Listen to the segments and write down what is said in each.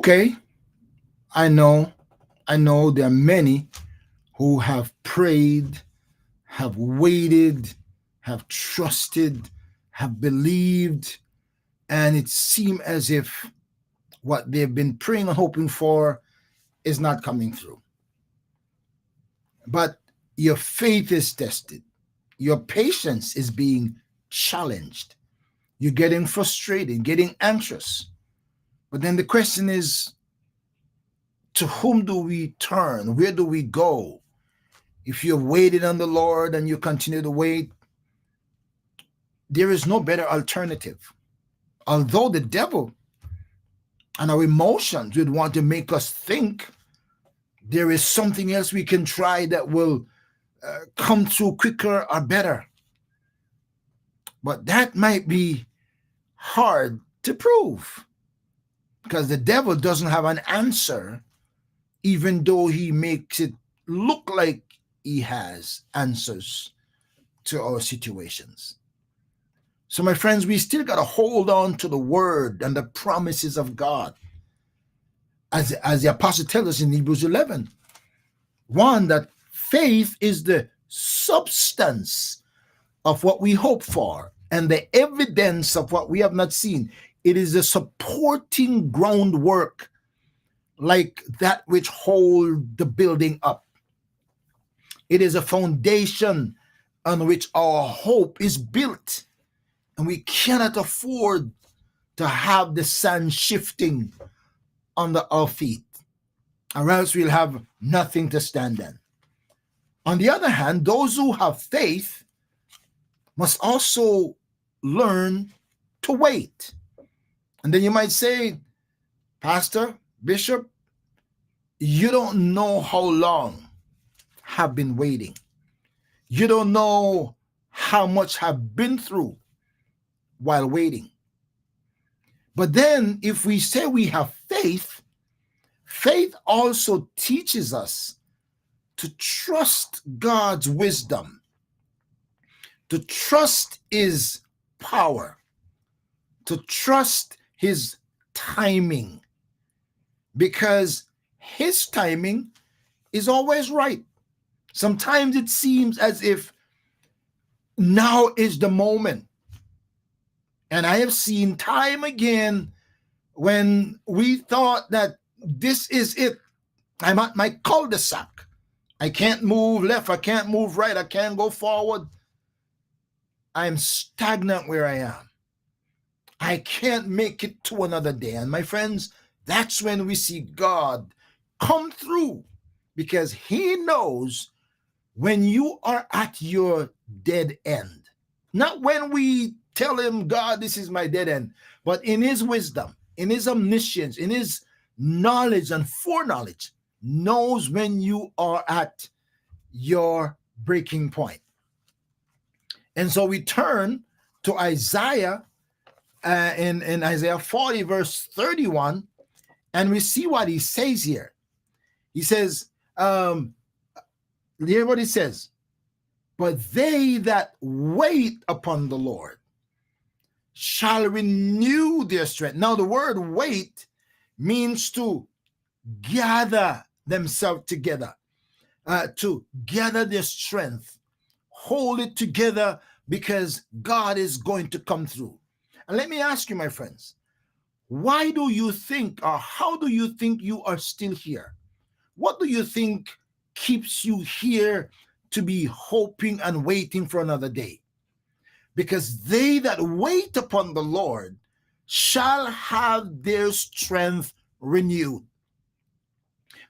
Okay, I know, I know there are many who have prayed, have waited, have trusted, have believed, and it seemed as if what they've been praying and hoping for is not coming through. But your faith is tested, your patience is being challenged, you're getting frustrated, getting anxious. But then the question is, to whom do we turn? Where do we go? If you've waited on the Lord and you continue to wait, there is no better alternative. Although the devil and our emotions would want to make us think there is something else we can try that will come through quicker or better. But that might be hard to prove because the devil doesn't have an answer, even though he makes it look like he has answers to our situations. So, my friends, we still got to hold on to the word and the promises of God. As the apostle tells us in Hebrews 11, one, that faith is the substance of what we hope for and the evidence of what we have not seen. It is a supporting groundwork, like that which hold the building up. It is a foundation on which our hope is built. And we cannot afford to have the sand shifting under our feet, or else we'll have nothing to stand on. On the other hand, those who have faith must also learn to wait. And then you might say, Pastor, Bishop, you don't know how long I've been waiting. You don't know how much I've been through while waiting. But then if we say we have faith, faith also teaches us to trust God's wisdom, to trust his power, to trust his timing, because his timing is always right. Sometimes it seems as if now is the moment. And I have seen time again when we thought that this is it. I'm at my cul-de-sac. I can't move left. I can't move right. I can't go forward. I'm stagnant where I am. I can't make it to another day. And my friends, that's when we see God come through, because he knows when you are at your dead end. Not when we tell him, God, this is my dead end, but in his wisdom, in his omniscience, in his knowledge and foreknowledge, knows when you are at your breaking point. And so we turn to Isaiah in Isaiah 40, verse 31, and we see what he says here. He says, hear what he says, but they that wait upon the Lord shall renew their strength. Now, the word wait means to gather themselves together, to gather their strength, hold it together, because God is going to come through. And let me ask you, my friends, why do you think, or how do you think you are still here? What do you think keeps you here to be hoping and waiting for another day? Because they that wait upon the Lord shall have their strength renewed.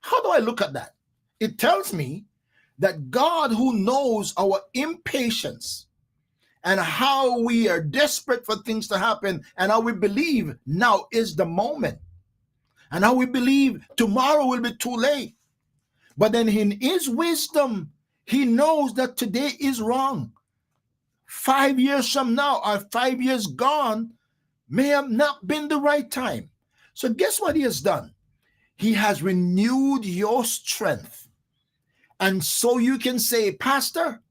How do I look at that? It tells me that God, who knows our impatience and how we are desperate for things to happen, and how we believe now is the moment, and how we believe tomorrow will be too late. But then in his wisdom, he knows that today is wrong. 5 years from now, or 5 years gone, may have not been the right time. So guess what he has done? He has renewed your strength. And so you can say, Pastor,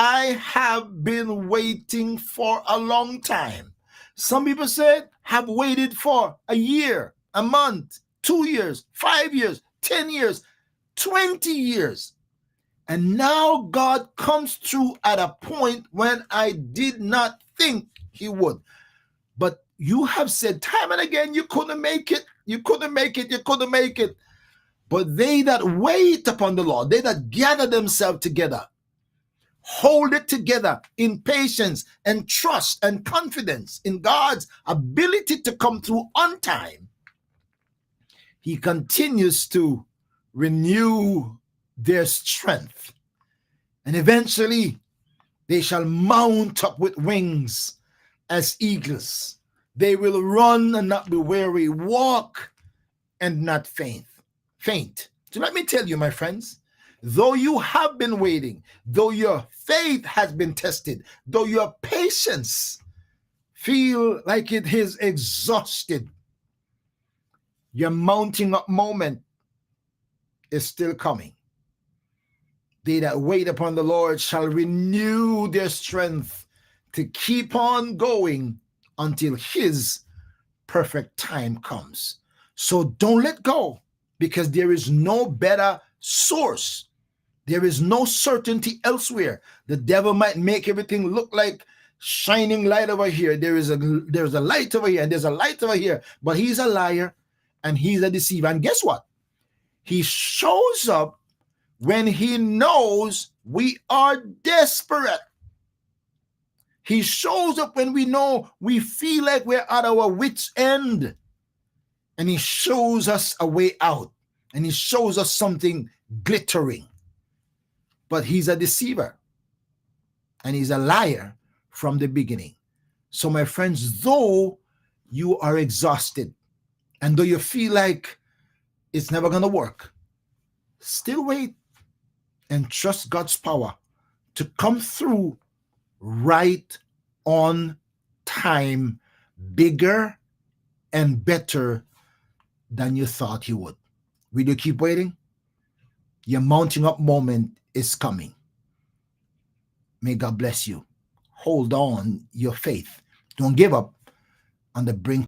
I have been waiting for a long time. Some people said, have waited for a year, a month, 2 years, 5 years, 10 years, 20 years. And now God comes through at a point when I did not think he would. But you have said time and again, you couldn't make it. You couldn't make it. You couldn't make it. But they that wait upon the Lord, they that gather themselves together, hold it together in patience and trust and confidence in God's ability to come through on time, he continues to renew their strength. And eventually they shall mount up with wings as eagles. They will run and not be weary, walk and not faint. So let me tell you, my friends, though you have been waiting, though your faith has been tested, though your patience feel like it is exhausted, your mounting up moment is still coming. They that wait upon the Lord shall renew their strength to keep on going until his perfect time comes. So don't let go, because there is no better source. There is no certainty elsewhere. The devil might make everything look like shining light over here. There's a light over here and there's a light over here, but he's a liar and he's a deceiver. And guess what? He shows up when he knows we are desperate. He shows up when we know we feel like we're at our wits' end. And he shows us a way out. And he shows us something glittering. But he's a deceiver. And he's a liar from the beginning. So my friends, though you are exhausted, and though you feel like it's never going to work, still wait and trust God's power to come through right on time, bigger and better than you thought he would. Will you keep waiting? Your mounting up moment is coming. May God bless you. Hold on your faith. Don't give up on the brink